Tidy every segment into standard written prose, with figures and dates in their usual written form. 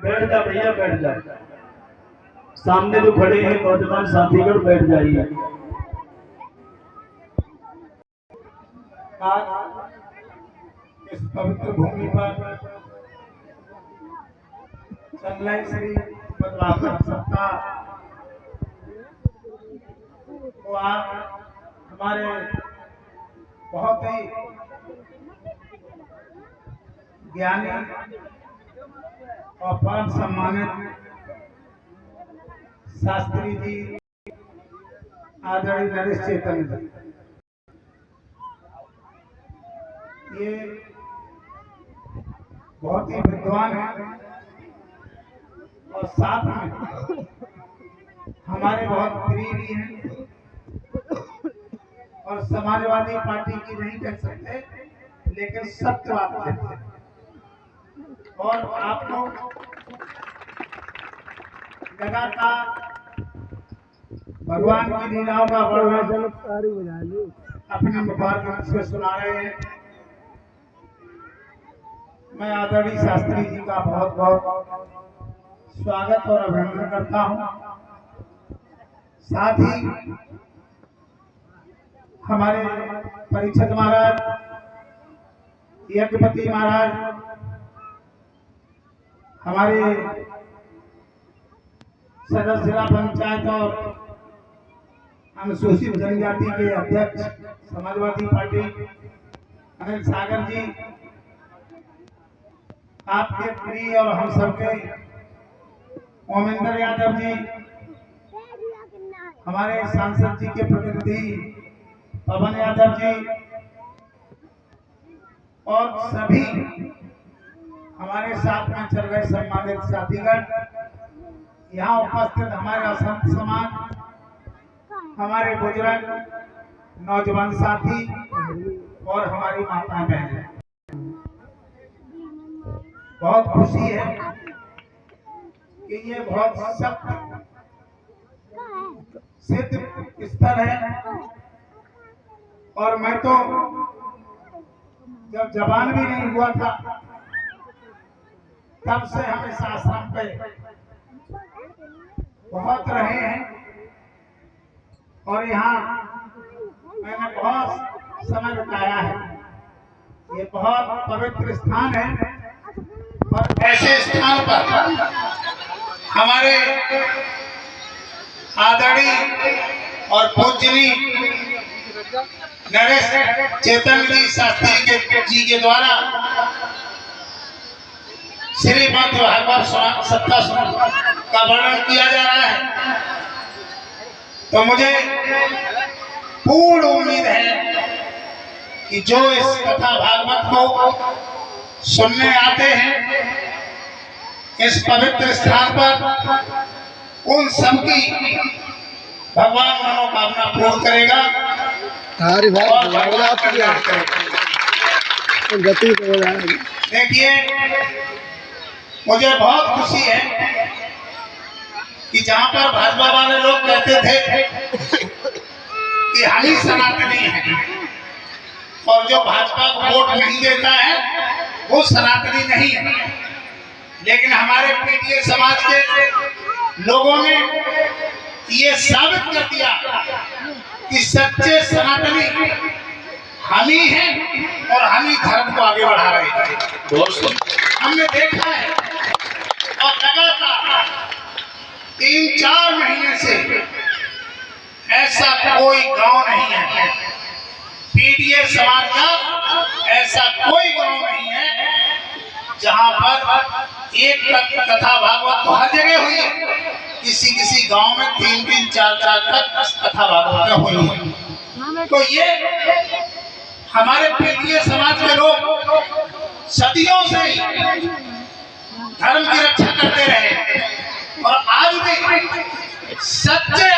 बैठ जा भैया, बैठ जा। सामने जो खड़े हैं नौजवान साथीगण, बैठ जाइए। आज इस पवित्र भूमि पर चल रहे श्री पद्मावत सप्ताह को आज हमारे बहुत ही ज्ञानी और परम सम्मानित शास्त्री जी आदरणीय नरेश चेतन जी, ये बहुत ही विद्वान है और साथ में हमारे बहुत प्रिय भी हैं और समाजवादी पार्टी की नहीं कह सकते लेकिन सत्यवाद कहते हैं। और आप लोग लगातार भगवान की लीलाओं का वर्णन अपने मुखार से सुना रहे हैं। मैं आदरणीय शास्त्री जी का बहुत बहुत स्वागत और अभिनंदन करता हूं। साथ ही हमारे परीक्षित महाराज, यज्ञपति महाराज, हमारे सदस्य जिला पंचायत और अनुसूचित जनजाति के अध्यक्ष समाजवादी पार्टी अनिल सागर जी, आपके प्रिय और हम सबके ओमेंद्र यादव जी, हमारे सांसद जी के प्रतिनिधि पवन यादव जी और सभी हमारे साथ में चल रहे सम्मानित साथीगण, यहाँ उपस्थित हमारे असंत समाज, हमारे बुजुर्ग, नौजवान साथी और हमारी माता बहन, बहुत खुशी है कि ये बहुत सख्त सिद्ध स्थल है। और मैं तो जब जवान भी नहीं हुआ था तब से हमेशा आश्रम पे बहुत रहे हैं और यहाँ मैंने बहुत समय बिताया है। ये बहुत पवित्र स्थान है और ऐसे स्थान पर हमारे आदरणीय और पूजनीय नरेश चेतन जी शास्त्री जी के द्वारा श्रीमद् भागवत सप्ताह का वर्णन किया जा रहा है, तो मुझे पूर्ण उम्मीद है कि जो इस कथा भागवत को सुनने आते हैं इस पवित्र स्थान पर, उन सबकी भगवान मनोकामना पूर्ण करेगा और गति। देखिए, मुझे बहुत खुशी है कि जहां पर भाजपा वाले लोग कहते थे कि हम ही सनातनी हैं और जो भाजपा को वोट नहीं देता है वो सनातनी नहीं है, लेकिन हमारे पीटीए समाज के लोगों ने ये साबित कर दिया कि सच्चे सनातनी हम ही हैं और हम ही धर्म को आगे बढ़ा रहे हैं। दोस्तों, हमने देखा है और लगातार 3-4 महीने से ऐसा कोई गांव नहीं है, पीटीए समाज का ऐसा कोई गांव नहीं है जहां पर एक कथा भागवत तो हर जगह हुई है, किसी गांव में 3-3, 4-4 तक कथा भागवत हुई है। तो ये हमारे पीटीए समाज के लोग सदियों से ही धर्म की रक्षा करते रहे और आज भी सच्चे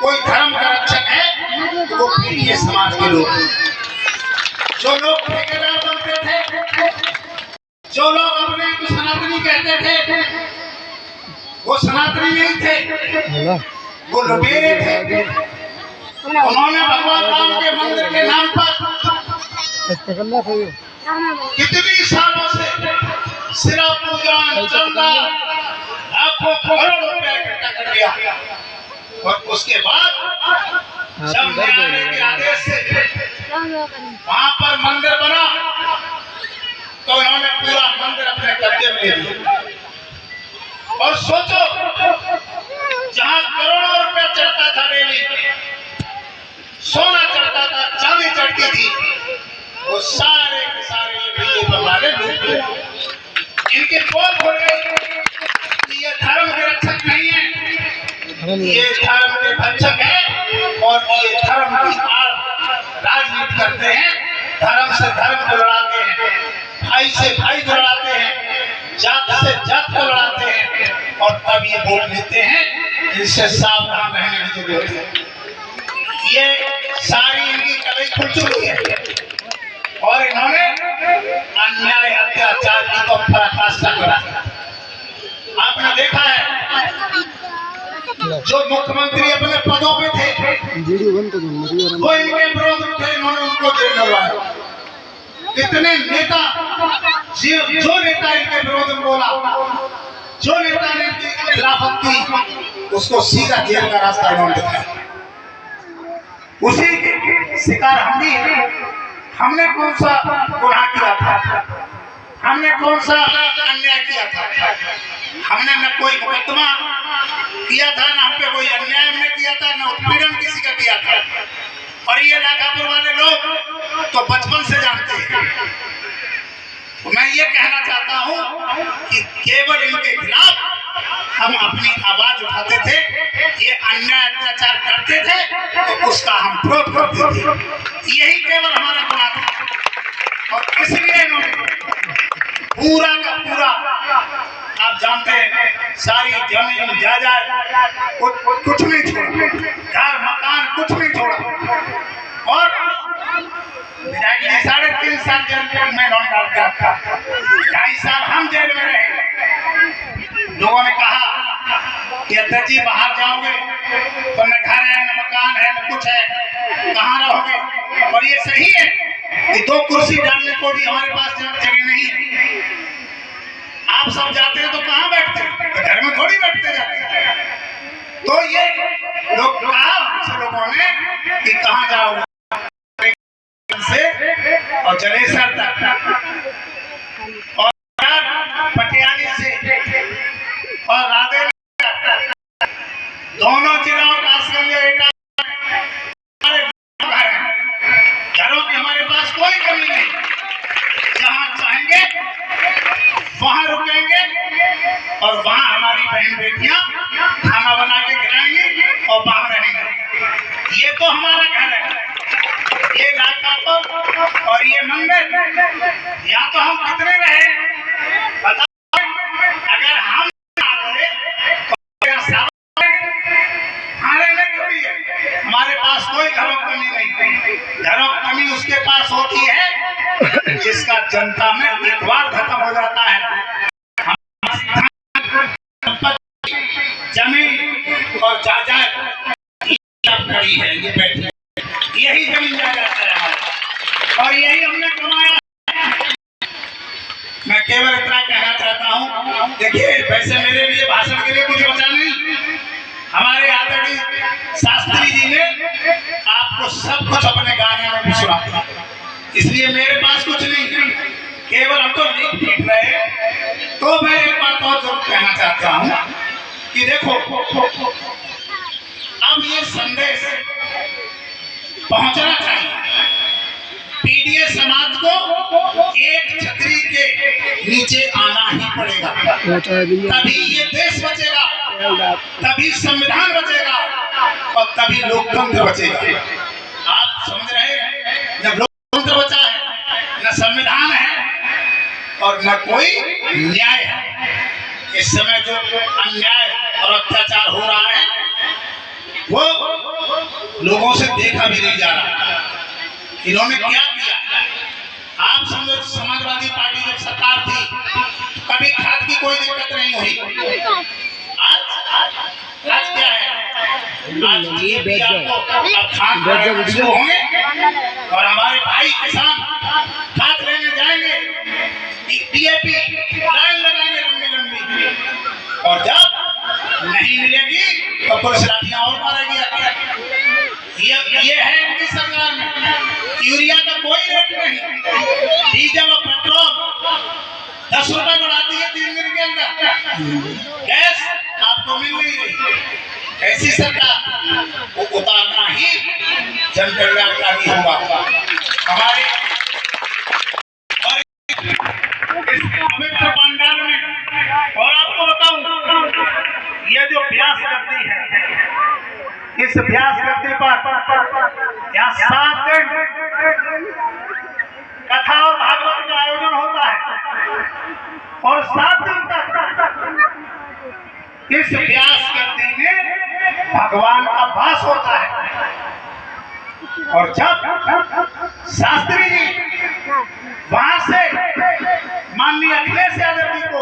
कोई धर्म का रक्षक है तो वो पीटीए समाज के लोग। जो लोग ठेकेदार बनते थे, जो लोग अपने को सनातनी कहते थे, वो सनातनी नहीं थे, वो लुटेरे थे। उन्होंने भगवान राम के मंदिर के नाम पर कितनी सालों से सिर्फ पूजा चंदा लाखों करोड़ों रुपया इकट्ठा कर लिया। और उसके बाद जब न्यायालय के आदेश से वहां पर मंदिर बना तो इन्होंने पूरा मंदिर अपने कब्जे में ले लिया। और सोचो, जहां करोड़ों रुपया चढ़ता था डेली, सोना चढ़ता था, चांदी चढ़ती थी, वो सारे के सारे ये बीजेपी वाले लूट गए। इनके पोल खोल गए कि ये धर्म के रक्षक नहीं है, ये धर्म के भक्षक है और ये धर्म की राजनीति करते हैं, धर्म से धर्म को लड़ाते हैं, भाई से भाई को लड़ाते हैं, जात से जात को लड़ाते हैं और तब ये वोट लेते हैं। इनसे सावधान रहने की जरूरत है। ये सारी इनकी कलई खुल चुकी है और इन्होंने अन्याय अत्याचार की तो पराकाष्ठा करा। आपने देखा है जो मुख्यमंत्री अपने पदों पे थे वो इनके विरोध थे, इन्होंने उनको जेल डलवाया। इतने नेता, जो नेता इनके विरोध में बोला, जो नेता ने इनकी खिलाफत की, उसको सीधा जेल का रास्ता इन्होंने दिखाया। उसी के शिकार हम भी हैं। हमने कौन सा गुनाह किया था, हमने कौन सा अन्याय किया था? हमने न कोई मुकदमा किया था, न हम पे कोई अन्याय हमने किया था, न उत्पीड़न किसी का किया था। और ये लाखापुर वाले लोग तो बचपन से जानते हैं। मैं ये कहना चाहता हूं कि केवल इनके खिलाफ हम अपनी आवाज उठाते थे, ये अन्याय अत्याचार करते थे तो उसका हम विरोध करते थे। यही केवल हमारा गुनाह था और इसलिए इन्होंने पूरा का पूरा, आप जानते हैं, सारी जमीन जायदाद कुछ नहीं छोड़ा, घर मकान कुछ नहीं छोड़ा। और विधायक जी 3.5 साल जेल में लौट डाल दिया था, 2.5 साल हम जेल में रहे। लोगों ने कहा कि अध्यक्ष जी बाहर जाओगे तो न घर है, न मकान है, न कुछ है, कहाँ रहोगे? और ये सही है कि 2 कुर्सी डालने को भी हमारे पास जगह नहीं है। आप सब जाते हैं तो कहाँ बैठते हैं? तो घर में थोड़ी बैठते जाते हैं। तो ये लोग कहा लोगों ने कि कहाँ जाओगे से और जलेसर तक और पटियाली से और राधे दोनों जिलों का घरों की हमारे पास कोई कमी नहीं। जहां चाहेंगे वहां रुकेंगे और वहां हमारी बहन बेटियां खाना बना के खिलाएंगी और वहां रहेंगे। ये तो हमारा घर है, ये लाखापुर और ये मंदिर। या तो हम कितने रहे बताओ? अगर हम हमारे पास कोई घरों की कमी नहीं। घरों की कमी उसके पास होती है जिसका जनता में विश्वास खत्म हो जाता है। जमीन और जायदाद खड़ी है, ये बैठी है, यही जमीन जायदाद है और यही हमने कमाया। मैं केवल इतना कहना चाहता हूँ, देखिए वैसे मेरे लिए भाषण के लिए कुछ बचा नहीं। हमारे आदरणीय शास्त्री जी ने आपको सब कुछ अपने गाने में भी सुना दिया, इसलिए मेरे पास कुछ नहीं, केवल हम तो लिख पीट रहे। तो मैं एक बात और जरूर कहना चाहता हूँ कि देखो, अब ये संदेश पहुंचना चाहिए। पीडीए समाज को एक छतरी के नीचे आना ही पड़ेगा, तभी ये देश बचेगा, तभी संविधान बचेगा और तभी लोकतंत्र बचेगा। आप समझ रहे हैं, जब लोकतंत्र बचा है, न संविधान है और न कोई न्याय है। इस समय जो अन्याय और अत्याचार हो रहा है वो लोगों से देखा भी नहीं जा रहा। इन्होंने क्या किया? आप समझो, समाजवादी पार्टी जब सरकार थी कभी खाद की कोई दिक्कत नहीं हुई। आज क्या है? आज ये आपको खाद शुरू होंगे और हमारे भाई किसान खाद लेने जाएंगे डीएपी लाइन लगाएंगे लंबी लंबी, और जब नहीं मिलेगी तो पुलिस लाठियां और मारेगी। ये है इनकी सरकार में। यूरिया का कोई रेट नहीं, डीजल और पेट्रोल 10 रुपए बढ़ा दिए 3 दिन के अंदर, गैस आपको मिल नहीं रही। ऐसी सरकार को उतारना ही जन कल्याणकारी होगा। हमारे इस पवित्र पंडाल में, और आपको बताऊं, ये जो व्यास गद्दी है, इस व्यास गद्दी पर यहाँ 7 दिन कथा और भागवत का आयोजन होता है, और 7 दिन तक इस व्यास गद्दी में भगवान का वास होता है। और जब शास्त्री जी वहां से माननीय अखिलेश यादव जी को